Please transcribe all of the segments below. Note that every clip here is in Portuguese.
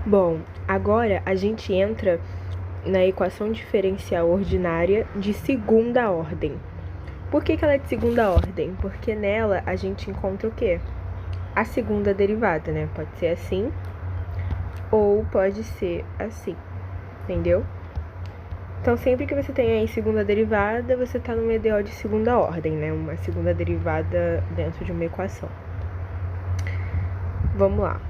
Bom, agora a gente entra na equação diferencial ordinária de segunda ordem. Por que ela é de segunda ordem? Porque nela a gente encontra o quê? A segunda derivada, né? Pode ser assim ou pode ser assim, entendeu? Então, sempre que você tem aí segunda derivada, você está numa EDO de segunda ordem, né? Uma segunda derivada dentro de uma equação. Vamos lá.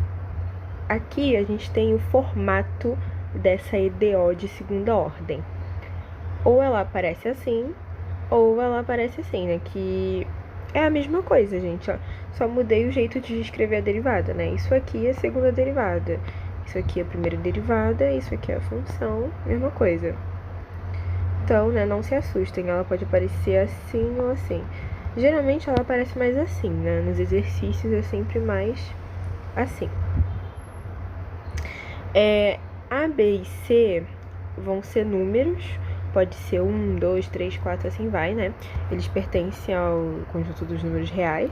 Aqui a gente tem o formato dessa EDO de segunda ordem. Ou ela aparece assim, ou ela aparece assim, né? Que é a mesma coisa, gente, ó. Só mudei o jeito de escrever a derivada, né? Isso aqui é a segunda derivada. Isso aqui é a primeira derivada, isso aqui é a função, mesma coisa. Então, né, não se assustem, ela pode aparecer assim ou assim. Geralmente ela aparece mais assim, né? Nos exercícios é sempre mais assim. A, B e C vão ser números, pode ser 1, 2, 3, 4, assim vai, né? Eles pertencem ao conjunto dos números reais.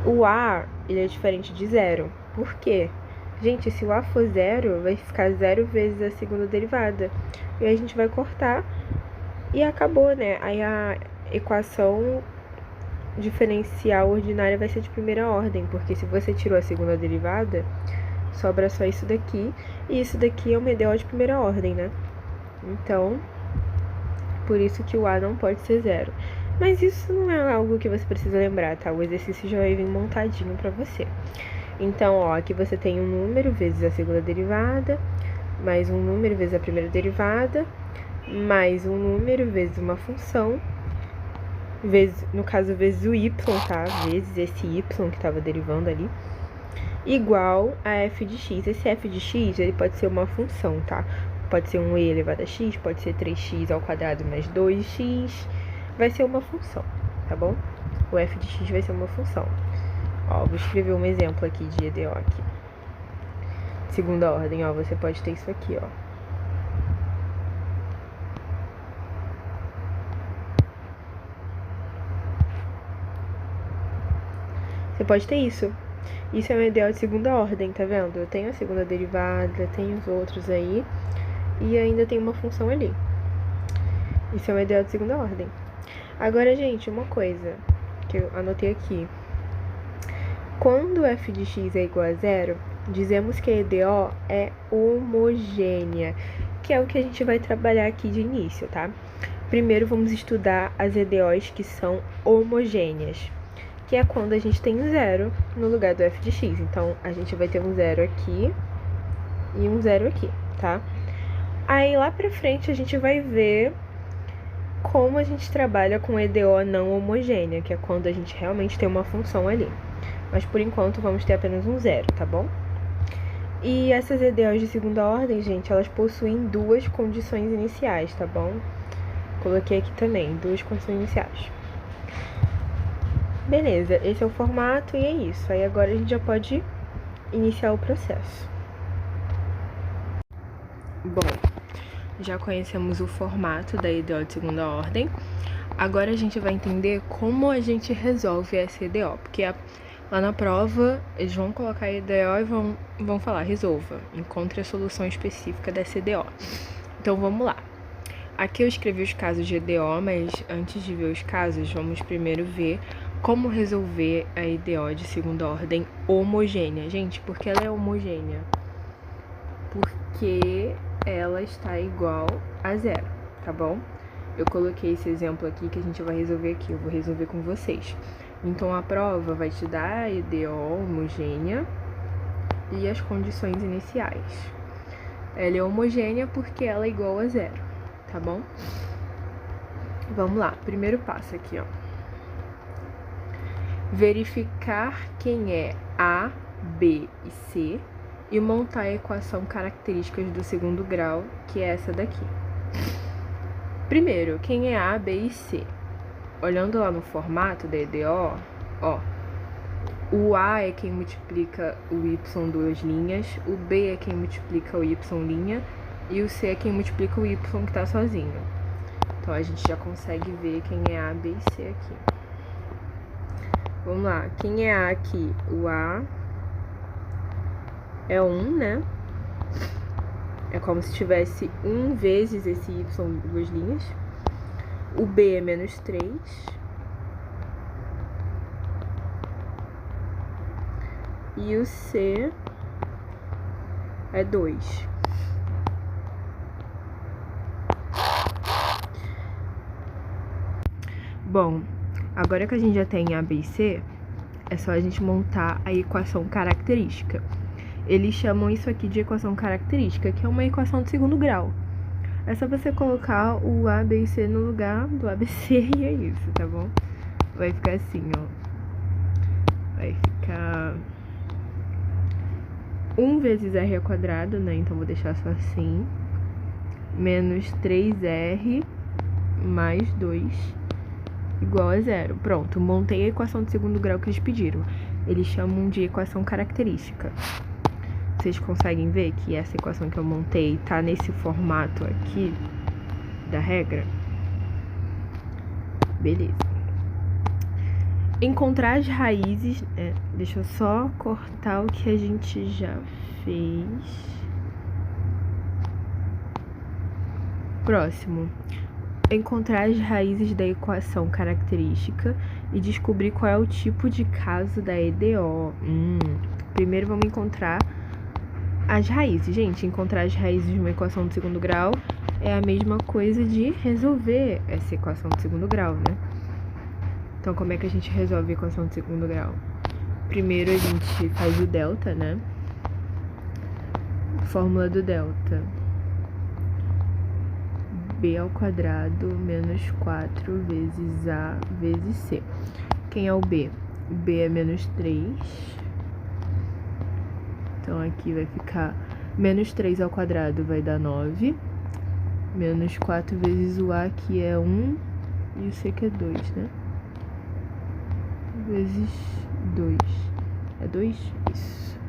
O A, ele é diferente de zero. Por quê? Gente, se o A for zero, vai ficar 0 vezes a segunda derivada. E aí a gente vai cortar e acabou, né? Aí a equação diferencial ordinária vai ser de primeira ordem, porque se você tirou a segunda derivada, sobra só isso daqui, e isso daqui é uma EDO de primeira ordem, né? Então, por isso que o A não pode ser zero. Mas isso não é algo que você precisa lembrar, tá? O exercício já vai vir montadinho pra você. Então, ó, aqui você tem um número vezes a segunda derivada, mais um número vezes a primeira derivada, mais um número vezes uma função, vezes, no caso, vezes o y, tá? Vezes esse y que estava derivando ali, igual a f de x. Esse f de x, ele pode ser uma função, tá? Pode ser um e elevado a x, pode ser 3x ao quadrado mais 2x, vai ser uma função, tá bom? O f de x vai ser uma função. Ó, vou escrever um exemplo aqui de EDO aqui. Segunda ordem, ó, você pode ter isso aqui, ó. Você pode ter isso. Isso é um EDO de segunda ordem, tá vendo? Eu tenho a segunda derivada, tenho os outros aí, e ainda tem uma função ali. Isso é um EDO de segunda ordem. Agora, gente, uma coisa que eu anotei aqui. Quando f de x é igual a zero, dizemos que a EDO é homogênea, que é o que a gente vai trabalhar aqui de início, tá? Primeiro vamos estudar as EDOs que são homogêneas, que é quando a gente tem um zero no lugar do f de x. Então, a gente vai ter um zero aqui e um zero aqui, tá? Aí, lá pra frente, a gente vai ver como a gente trabalha com EDO não homogênea, que é quando a gente realmente tem uma função ali. Mas, por enquanto, vamos ter apenas um zero, tá bom? E essas EDOs de segunda ordem, gente, elas possuem duas condições iniciais, tá bom? Coloquei aqui também, duas condições iniciais. Beleza, esse é o formato e é isso. Aí agora a gente já pode iniciar o processo. Bom, já conhecemos o formato da EDO de segunda ordem. Agora a gente vai entender como a gente resolve essa EDO, porque lá na prova eles vão colocar a EDO e vão falar, resolva, encontre a solução específica dessa EDO. Então vamos lá. Aqui eu escrevi os casos de EDO, mas antes de ver os casos, vamos primeiro ver como resolver a EDO de segunda ordem homogênea. Gente, por que ela é homogênea? Porque ela está igual a zero, tá bom? Eu coloquei esse exemplo aqui que a gente vai resolver aqui, eu vou resolver com vocês. Então, a prova vai te dar a EDO homogênea e as condições iniciais. Ela é homogênea porque ela é igual a zero, tá bom? Vamos lá, primeiro passo aqui, ó. Verificar quem é A, B e C e montar a equação características do segundo grau, que é essa daqui. Primeiro, quem é A, B e C? Olhando lá no formato da EDO, ó, o A é quem multiplica o Y duas linhas, o B é quem multiplica o Y linha e o C é quem multiplica o Y que tá sozinho. Então, a gente já consegue ver quem é A, B e C aqui. Vamos lá, quem é A aqui? O A é 1, né? É como se tivesse 1 vezes esse y em 2 linhas. O b é menos 3. E o c é 2. Bom, agora que a gente já tem A, B e C, é só a gente montar a equação característica. Eles chamam isso aqui de equação característica, que é uma equação de segundo grau. É só você colocar o A, B e C no lugar do ABC e é isso, tá bom? Vai ficar assim, ó. Vai ficar 1 vezes R ao quadrado, né? Então vou deixar só assim. Menos 3R mais 2 igual a 0. Pronto, montei a equação de segundo grau que eles pediram. Eles chamam de equação característica. Vocês conseguem ver que essa equação que eu montei tá nesse formato aqui da regra? Beleza. Encontrar as raízes... deixa eu só cortar o que a gente já fez. Próximo. Encontrar as raízes da equação característica e descobrir qual é o tipo de caso da EDO. Primeiro vamos encontrar as raízes. Gente, encontrar as raízes de uma equação de segundo grau é a mesma coisa de resolver essa equação de segundo grau, né? Então, como é que a gente resolve a equação de segundo grau? Primeiro a gente faz o delta, né? Fórmula do delta. B ao quadrado menos 4 vezes A vezes C. Quem é o B? O B é menos 3. Então, aqui vai ficar menos 3 ao quadrado vai dar 9. Menos 4 vezes o A, que é 1. E o C, que é 2, né? Vezes 2. É 2? Isso.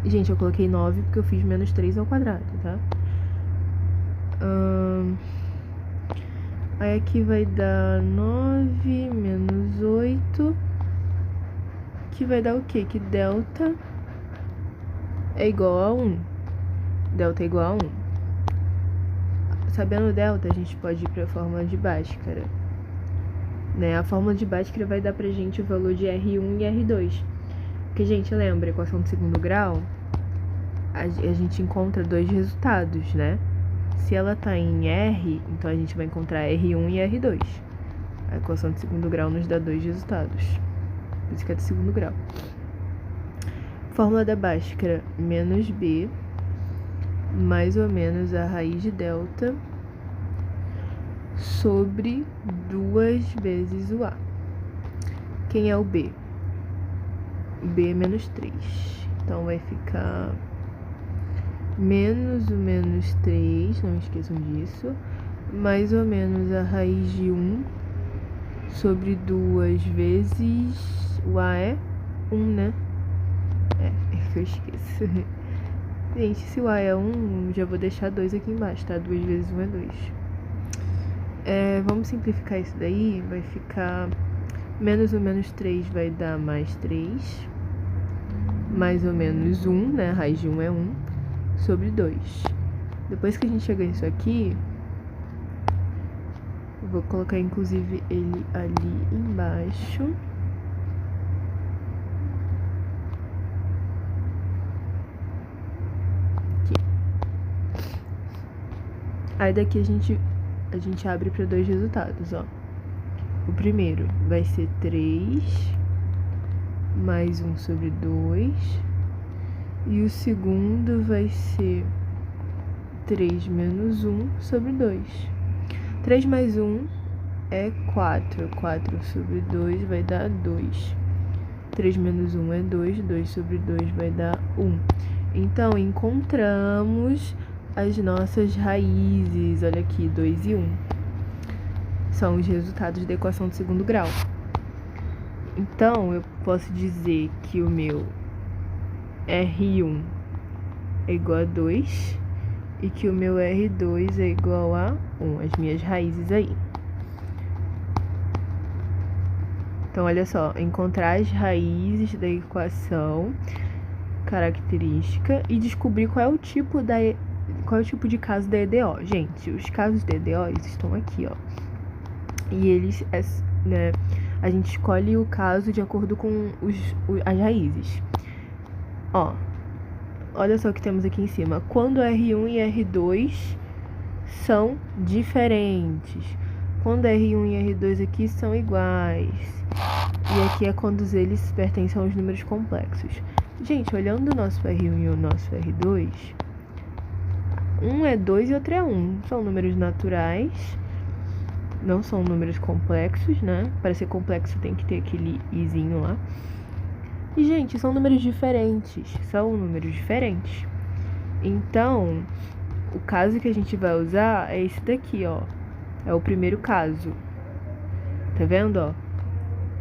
Gente, eu coloquei 9 porque eu fiz menos 3 ao quadrado, tá? Aí aqui vai dar 9 menos 8. Que vai dar o quê? Que delta é igual a 1. Delta é igual a 1. Sabendo o delta, a gente pode ir para a fórmula de Bhaskara, né? A fórmula de Bhaskara vai dar pra gente o valor de R1 e R2. Porque, gente, lembra, a equação de segundo grau, a gente encontra 2 resultados, né? Se ela tá em R, então a gente vai encontrar R1 e R2. A equação de segundo grau nos dá 2 resultados. Por isso que é de segundo grau. Fórmula da Bhaskara, menos B, mais ou menos a raiz de delta sobre 2 vezes o A. Quem é o B? O B é menos 3. Então, vai ficar menos o menos 3, não esqueçam disso, mais ou menos a raiz de 1 sobre 2 vezes... O A é 1, né? É que eu esqueço. Gente, se o A é 1, já vou deixar 2 aqui embaixo, tá? 2 vezes 1 é 2. Vamos simplificar isso daí. Vai ficar menos o menos 3 vai dar mais 3. Mais ou menos 1, né? A raiz de 1 é 1. Sobre 2. Depois que a gente chegar nisso aqui, eu vou colocar inclusive ele ali embaixo. Aqui. Aí daqui a gente abre para 2 resultados, ó. O primeiro vai ser 3 mais 1 sobre 2. E o segundo vai ser 3 menos 1 sobre 2. 3 mais 1 é 4. 4 sobre 2 vai dar 2. 3 menos 1 é 2. 2 sobre 2 vai dar 1. Então, encontramos as nossas raízes. Olha aqui, 2 e 1. São os resultados da equação de segundo grau. Então, eu posso dizer que o meu R1 é igual a 2 e que o meu R2 é igual a 1, as minhas raízes aí. Então, olha só, encontrar as raízes da equação característica e descobrir qual é o tipo de caso da EDO. Gente, os casos da EDO estão aqui, ó. E eles, né, a gente escolhe o caso de acordo com as raízes. Ó, olha só o que temos aqui em cima. Quando R1 e R2 são diferentes. Quando R1 e R2 aqui são iguais. E aqui é quando eles pertencem aos números complexos. Gente, olhando o nosso R1 e o nosso R2, um é 2 e outro é 1. São números naturais, não são números complexos, né? Para ser complexo tem que ter aquele izinho lá. E, gente, são números diferentes. Então, o caso que a gente vai usar é esse daqui, ó. É o primeiro caso. Tá vendo, ó?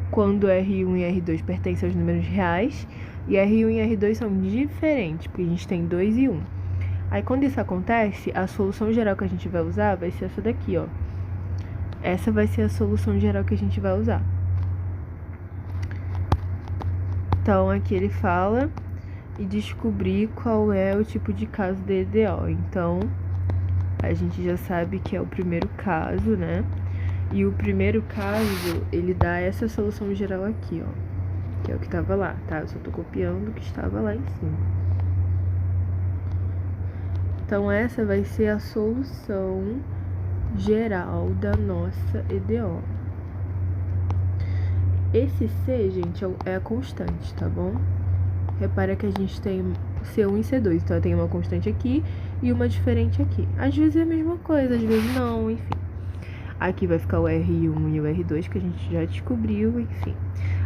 Quando R1 e R2 pertencem aos números reais e R1 e R2 são diferentes, porque a gente tem 2 e 1. Aí, quando isso acontece, a solução geral que a gente vai usar vai ser essa daqui, ó. Essa vai ser a solução geral que a gente vai usar. Então, aqui ele fala e descobrir qual é o tipo de caso da EDO. Então, a gente já sabe que é o primeiro caso, né? E o primeiro caso, ele dá essa solução geral aqui, ó. Que é o que tava lá, tá? Eu só tô copiando o que estava lá em cima. Então, essa vai ser a solução geral da nossa EDO. Esse C, gente, é a constante, tá bom? Repara que a gente tem C1 e C2, então tem uma constante aqui e uma diferente aqui. Às vezes é a mesma coisa, às vezes não, enfim. Aqui vai ficar o R1 e o R2, que a gente já descobriu, enfim.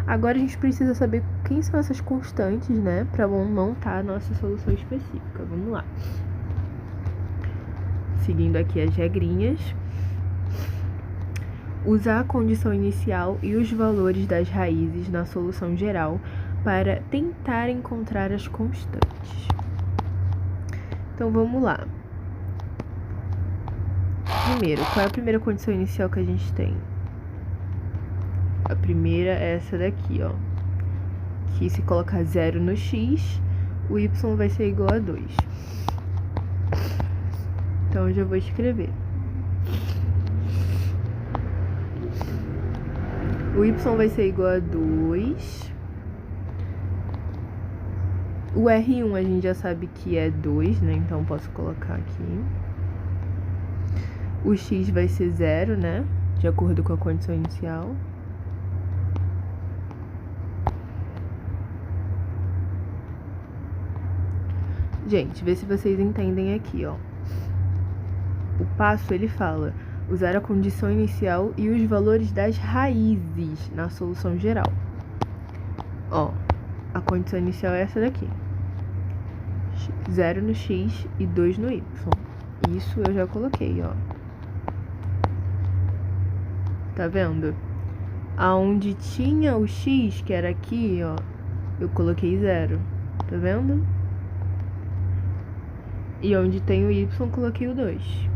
Agora a gente precisa saber quem são essas constantes, né? Pra montar a nossa solução específica. Vamos lá. Seguindo aqui as regrinhas. Usar a condição inicial e os valores das raízes na solução geral para tentar encontrar as constantes. Então, vamos lá. Primeiro, qual é a primeira condição inicial que a gente tem? A primeira é essa daqui, ó. Que se colocar 0 no x, o y vai ser igual a 2. Então, eu já vou escrever. O y vai ser igual a 2. O R1 a gente já sabe que é 2, né? Então, posso colocar aqui. O x vai ser 0, né? De acordo com a condição inicial. Gente, vê se vocês entendem aqui, ó. O passo, ele fala: usar a condição inicial e os valores das raízes na solução geral. Ó, a condição inicial é essa daqui. 0 no x e 2 no y. Isso eu já coloquei, ó. Tá vendo? Aonde tinha o x, que era aqui, ó, eu coloquei 0. Tá vendo? E onde tem o y, coloquei o 2.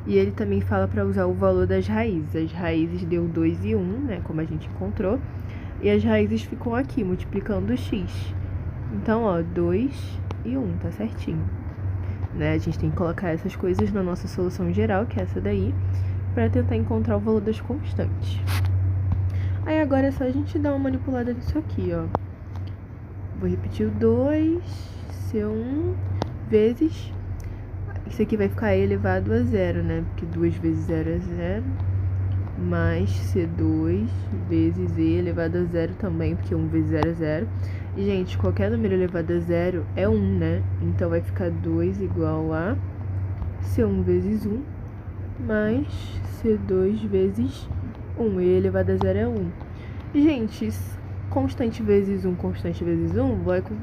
E ele também fala para usar o valor das raízes. As raízes deu 2 e 1, né, como a gente encontrou. E as raízes ficam aqui, multiplicando o x. Então, ó, 2 e 1, tá certinho. Né? A gente tem que colocar essas coisas na nossa solução geral, que é essa daí, para tentar encontrar o valor das constantes. Aí agora é só a gente dar uma manipulada nisso aqui, ó. Vou repetir o 2, C1, vezes... Isso aqui vai ficar elevado a 0, né? Porque 2 vezes 0 é 0. Mais C2 vezes E elevado a 0 também, porque 1 vezes 0 é 0. E, gente, qualquer número elevado a 0 é 1, né? Então, vai ficar 2 igual a C1 vezes 1 mais C2 vezes 1. E elevado a 0 é 1. E, gente, constante vezes 1, constante vezes 1 vai com...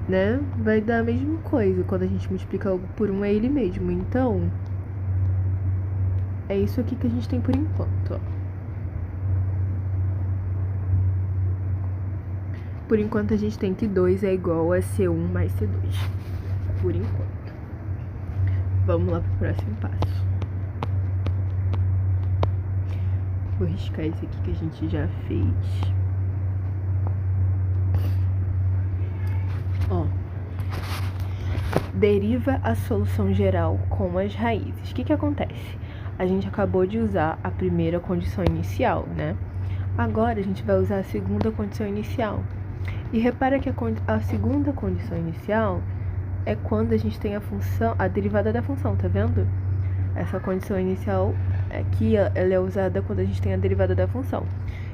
né? Vai dar a mesma coisa. Quando a gente multiplica algo por 1, é ele mesmo. Então, é isso aqui que a gente tem por enquanto, ó. Por enquanto, a gente tem que 2 é igual a C1 mais C2. Por enquanto. Vamos lá pro próximo passo. Vou riscar esse aqui que a gente já fez. Ó. Deriva a solução geral com as raízes. O que acontece? A gente acabou de usar a primeira condição inicial, né? Agora a gente vai usar a segunda condição inicial. E repara que a segunda condição inicial é quando a gente tem a derivada da função, tá vendo? Essa condição inicial aqui, ela é usada quando a gente tem a derivada da função.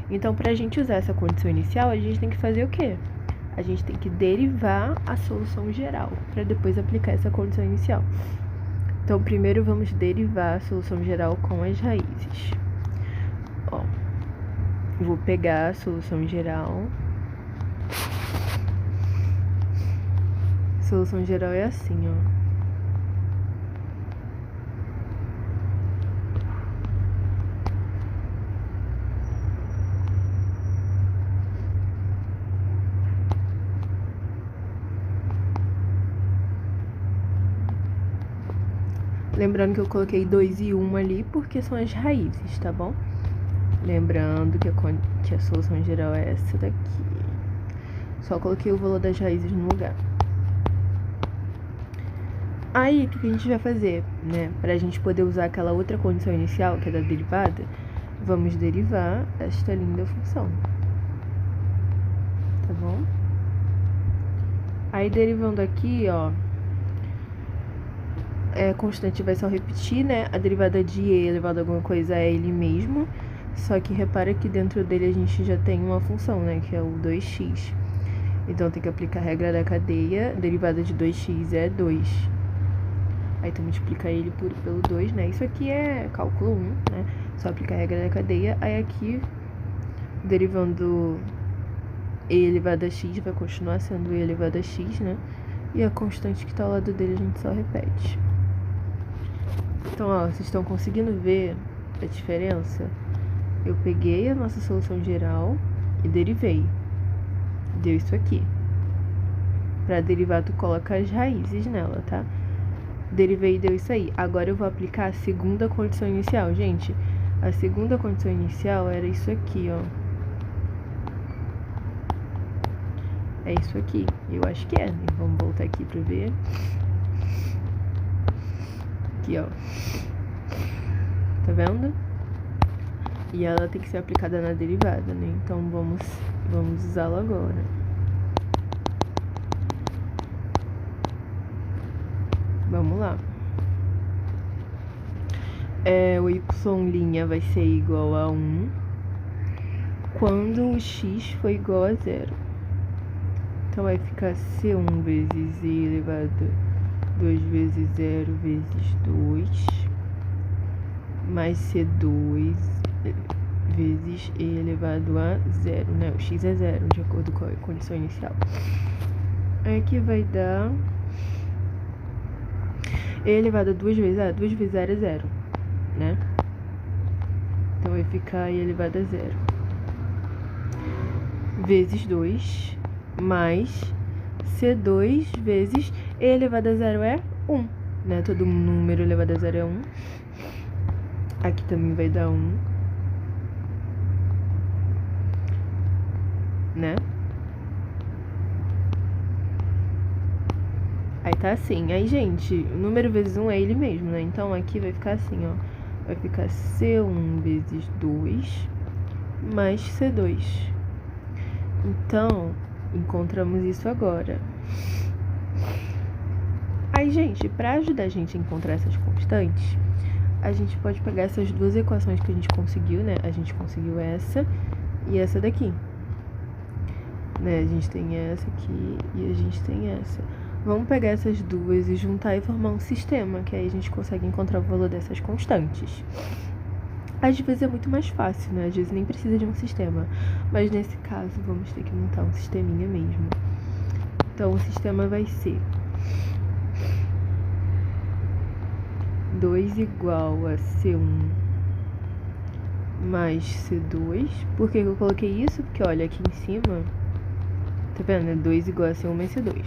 Então, para a gente usar essa condição inicial, a gente tem que fazer o quê? A gente tem que derivar a solução geral, para depois aplicar essa condição inicial. Então, primeiro vamos derivar a solução geral com as raízes. Ó, vou pegar a solução geral. A solução geral é assim, ó. Lembrando que eu coloquei 2 e 1 ali porque são as raízes, tá bom? Lembrando que a solução geral é essa daqui. Só coloquei o valor das raízes no lugar. Aí, o que a gente vai fazer, né? Pra gente poder usar aquela outra condição inicial, que é da derivada, vamos derivar esta linda função. Tá bom? Aí, derivando aqui, ó, constante vai só repetir, né? A derivada de e elevado a alguma coisa é ele mesmo. Só que repara que dentro dele a gente já tem uma função, né? Que é o 2x. Então tem que aplicar a regra da cadeia. A derivada de 2x é 2. Aí tu multiplica ele pelo 2, né? Isso aqui é cálculo 1, né? Só aplicar a regra da cadeia. Aí aqui, derivando e elevado a x, vai continuar sendo e elevado a x, né? E a constante que tá ao lado dele a gente só repete. Então, ó, vocês estão conseguindo ver a diferença? Eu peguei a nossa solução geral e derivei. Deu isso aqui. Pra derivar, tu coloca as raízes nela, tá? Derivei e deu isso aí. Agora eu vou aplicar a segunda condição inicial. Gente, a segunda condição inicial era isso aqui, ó. É isso aqui. Eu acho que é, né? Vamos voltar aqui pra ver. Aqui, ó. Tá vendo? E ela tem que ser aplicada na derivada, né? Então, vamos usá-la agora. Vamos lá. O y' vai ser igual a 1 quando o x for igual a 0. Então, vai ficar C1 vezes e elevado a 2 vezes 0 vezes 2, mais C2 vezes e elevado a 0, né? O x é 0, de acordo com a condição inicial. Aí aqui vai dar e elevado a 2 vezes 2 vezes 0 é 0, né? Então, vai ficar e elevado a 0 vezes 2 mais C2 vezes e elevado a 0 é 1, né? Todo número elevado a 0 é 1. Aqui também vai dar 1, né? Aí tá assim. Aí, gente, o número vezes 1 é ele mesmo, né? Então, aqui vai ficar assim, ó. Vai ficar C1 vezes 2 mais C2. Então, encontramos isso agora. Aí, gente, pra ajudar a gente a encontrar essas constantes, a gente pode pegar essas duas equações que a gente conseguiu, né? A gente conseguiu essa e essa daqui. Né? A gente tem essa aqui e a gente tem essa. Vamos pegar essas duas e juntar e formar um sistema, que aí a gente consegue encontrar o valor dessas constantes. Às vezes é muito mais fácil, né? Às vezes nem precisa de um sistema. Mas nesse caso, vamos ter que montar um sisteminha mesmo. Então, o sistema vai ser 2 igual a C1 mais C2. Por que eu coloquei isso? Porque, olha, aqui em cima, tá vendo? É 2 igual a C1 mais C2.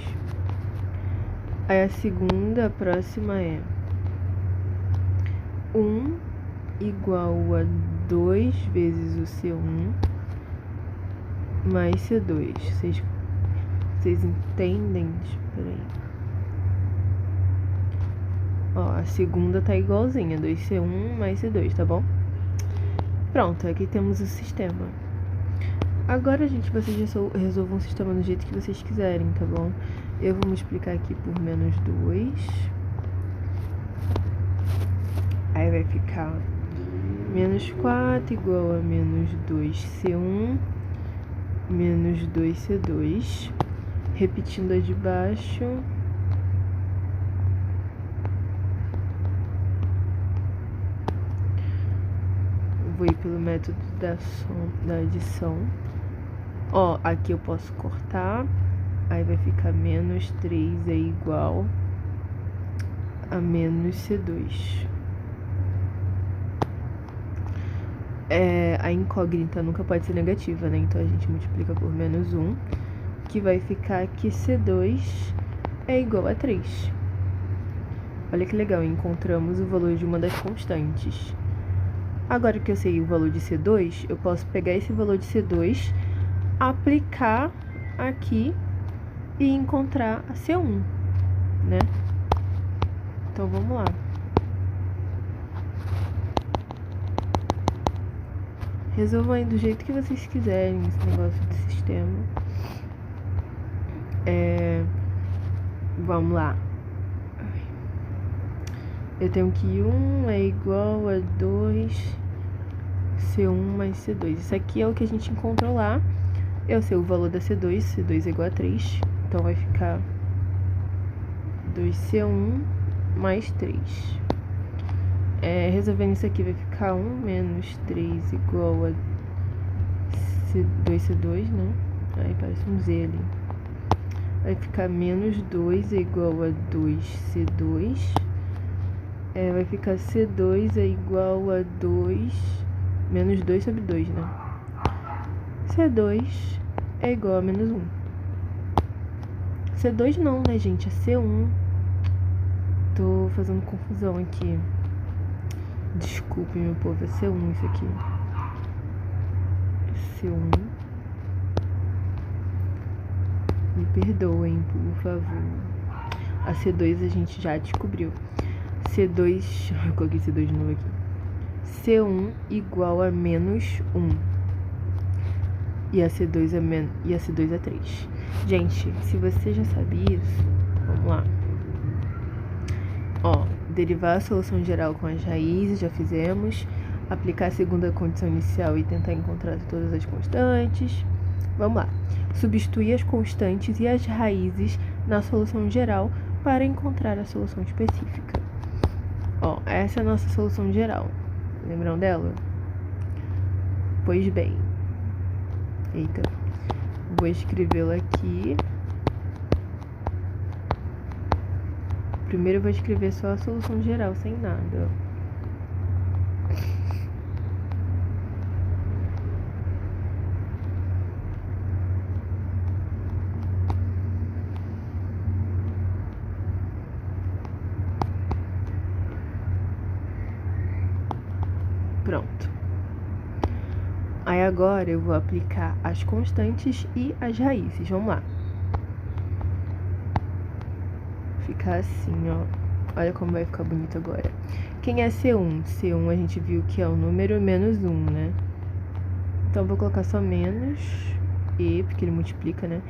Aí a segunda, a próxima é 1 igual a 2 vezes o C1 mais C2. Vocês entendem? Espera aí. Ó, a segunda tá igualzinha, 2C1 mais C2, tá bom? Pronto, aqui temos o sistema. Agora, gente, vocês resolvam o sistema do jeito que vocês quiserem, tá bom? Eu vou multiplicar aqui por menos 2. Aí vai ficar menos 4 igual a menos 2C1 menos 2C2. Repetindo a de baixo. Vou ir pelo método da adição. Ó, aqui eu posso cortar. Aí vai ficar menos 3 é igual a menos C2. A incógnita nunca pode ser negativa, né? Então a gente multiplica por menos 1, que vai ficar que C2 é igual a 3. Olha que legal, encontramos o valor de uma das constantes. Agora que eu sei o valor de C2, eu posso pegar esse valor de C2, aplicar aqui e encontrar a C1, né? Então vamos lá. Resolvam aí do jeito que vocês quiserem esse negócio de sistema. Vamos lá. Eu tenho que 1 é igual a 2 C1 mais C2. Isso aqui é o que a gente encontrou lá. Eu sei o valor da C2. C2 é igual a 3. Então vai ficar 2C1 mais 3. Resolvendo isso aqui vai ficar 1 menos 3 igual a 2C2, né? Aí parece um Z ali. Vai ficar menos 2 é igual a 2C2. Vai ficar C2 é igual a 2, menos 2 sobre 2, né? C2 é igual a menos 1. C2 não, né, gente? É C1. Tô fazendo confusão aqui. Desculpe, meu povo, é C1 isso aqui. C1. Me perdoem, por favor. A C2 a gente já descobriu. C2, eu coloquei C2 de novo aqui. C1 igual a menos 1. E a C2 é 3. Gente, se você já sabe isso, vamos lá. Ó, derivar a solução geral com as raízes, já fizemos. Aplicar a segunda condição inicial e tentar encontrar todas as constantes. Vamos lá. Substituir as constantes e as raízes na solução geral para encontrar a solução específica. Ó, essa é a nossa solução geral. Lembram dela? Pois bem. Eita. Vou escrevê-la aqui. Primeiro eu vou escrever só a solução geral, sem nada. Pronto. Aí agora eu vou aplicar as constantes e as raízes. Vamos lá. Ficar assim, ó. Olha como vai ficar bonito agora. Quem é C1? C1 a gente viu que é o número menos 1, né? Então eu vou colocar só menos E, porque ele multiplica, né?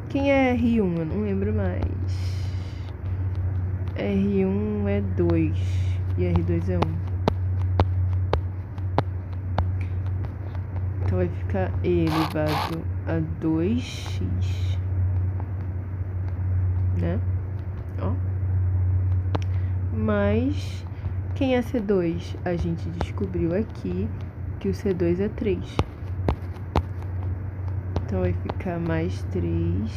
Quem é R1? Eu não lembro mais. R1 é 2 e R2 é 1. Então vai ficar E elevado a 2x, né? Ó. Mas quem é C2? A gente descobriu aqui que o C2 é 3. Então vai ficar mais 3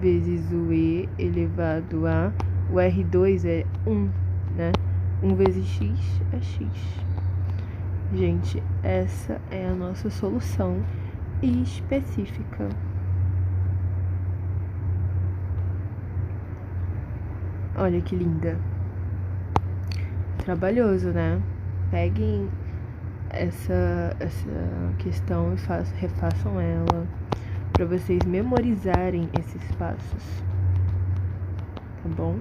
vezes o E elevado a... O R2 é 1, né? 1 vezes x é x. Gente, essa é a nossa solução específica. Olha que linda. Trabalhoso, né? Peguem essa questão e refaçam ela para vocês memorizarem esses passos, tá bom?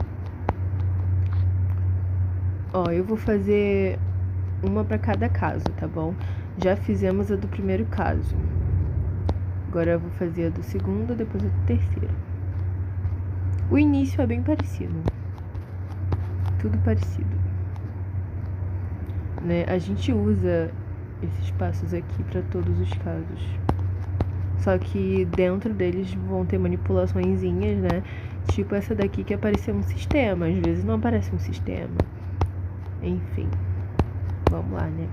Ó, eu vou fazer uma para cada caso, tá bom? Já fizemos a do primeiro caso. Agora eu vou fazer a do segundo, depois a do terceiro. O início é bem parecido. Tudo parecido, né? A gente usa esses passos aqui para todos os casos. Só que dentro deles vão ter manipulaçõezinhas, né? Tipo essa daqui que apareceu um sistema. Às vezes não aparece um sistema. Enfim, vamos lá, né?